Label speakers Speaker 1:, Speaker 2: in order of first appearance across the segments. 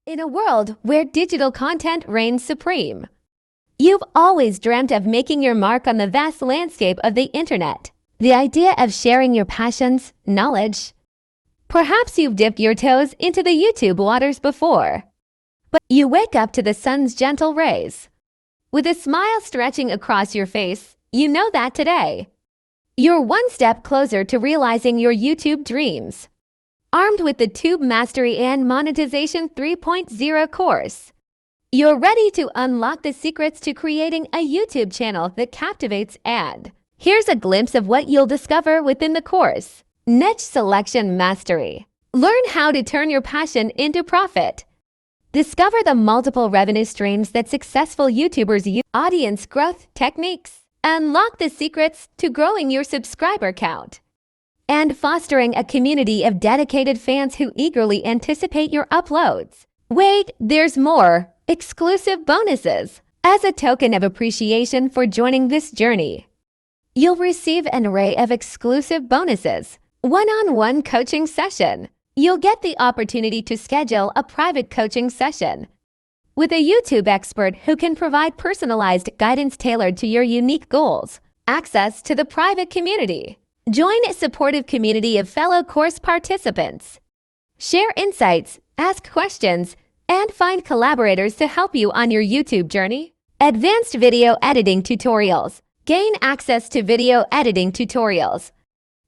Speaker 1: In a world where digital content reigns supreme, you've always dreamt of making your mark on the vast landscape of the internet. The idea of sharing your passions, knowledge. Perhaps you've dipped your toes into the YouTube waters before, but you wake up to the sun's gentle rays. With a smile stretching across your face, you know that today, you're one step closer to realizing your YouTube dreams. Armed with the Tube Mastery and Monetization 3.0 course, you're ready to unlock the secrets to creating a YouTube channel that captivates. And here's a glimpse of what you'll discover within the course. Niche Selection Mastery. Learn how to turn your passion into profit. Discover the multiple revenue streams that successful YouTubers use. Audience growth techniques. Unlock the secrets to growing your subscriber count and fostering a community of dedicated fans who eagerly anticipate your uploads. Wait, there's more! Exclusive bonuses! As a token of appreciation for joining this journey, you'll receive an array of exclusive bonuses. One-on-one coaching session. You'll get the opportunity to schedule a private coaching session with a YouTube expert who can provide personalized guidance tailored to your unique goals. Access to the private community. Join a supportive community of fellow course participants. Share insights, ask questions, and find collaborators to help you on your YouTube journey. Advanced video editing tutorials. Gain access to video editing tutorials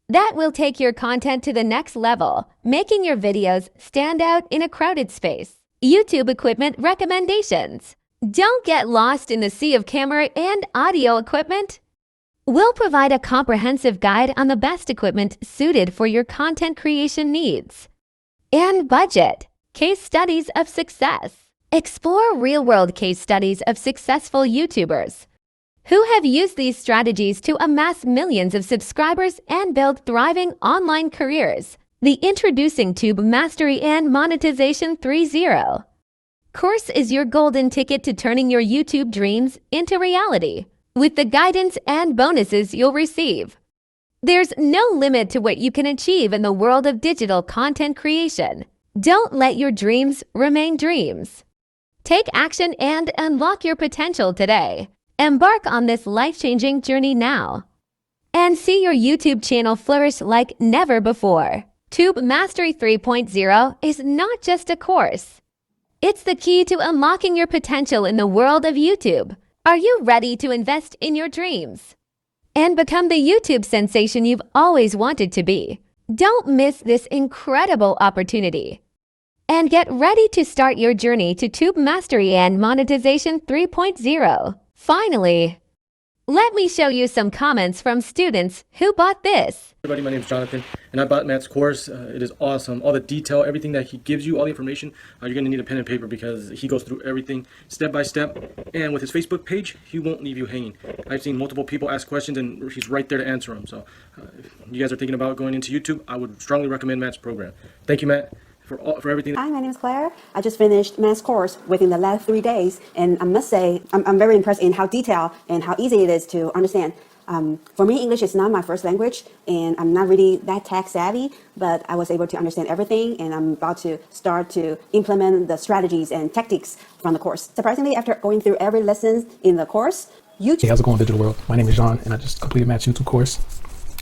Speaker 1: that will take your content to the next level, making your videos stand out in a crowded space. YouTube equipment recommendations. Don't get lost in the sea of camera and audio equipment. We'll provide a comprehensive guide on the best equipment suited for your content creation needs. And budget. Case studies of success. Explore real-world case studies of successful YouTubers who have used these strategies to amass millions of subscribers and build thriving online careers. The Introducing Tube Mastery and Monetization 3.0 course is your golden ticket to turning your YouTube dreams into reality. With the guidance and bonuses you'll receive, there's no limit to what you can achieve in the world of digital content creation. Don't let your dreams remain dreams. Take action and unlock your potential today. Embark on this life-changing journey now and see your YouTube channel flourish like never before. Tube Mastery 3.0 is not just a course. It's the key to unlocking your potential in the world of YouTube. Are you ready to invest in your dreams and become the YouTube sensation you've always wanted to be? Don't miss this incredible opportunity and get ready to start your journey to Tube Mastery and Monetization 3.0. Finally, let me show you some comments from students who bought this.
Speaker 2: Everybody, my name is Jonathan, and I bought Matt's course. It is awesome. All the detail, everything that he gives you, all the information, you're going to need a pen and paper because he goes through everything step by step. And with his Facebook page, he won't leave you hanging. I've seen multiple people ask questions, and he's right there to answer them. So if you guys are thinking about going into YouTube, I would strongly recommend Matt's program. Thank you, Matt, for everything.
Speaker 3: Hi, my name is Claire. I just finished Matt's course within the last 3 days, and I must say I'm very impressed in how detailed and how easy it is to understand. For me, English is not my first language, and I'm not really that tech savvy, but I was able to understand everything, and I'm about to start to implement the strategies and tactics from the course. Surprisingly, after going through every lesson in the course, YouTube...
Speaker 4: Hey, how's it going, digital world? My name is John, and I just completed Matt's YouTube course.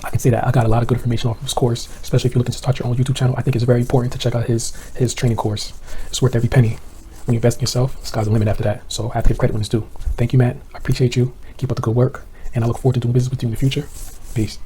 Speaker 4: I can say that I got a lot of good information off of his course, especially if you're looking to start your own YouTube channel. I think it's very important to check out his training course. It's worth every penny. When you invest in yourself, the sky's the limit after that. So I have to give credit when it's due. Thank you, Matt. I appreciate you. Keep up the good work. And I look forward to doing business with you in the future. Peace.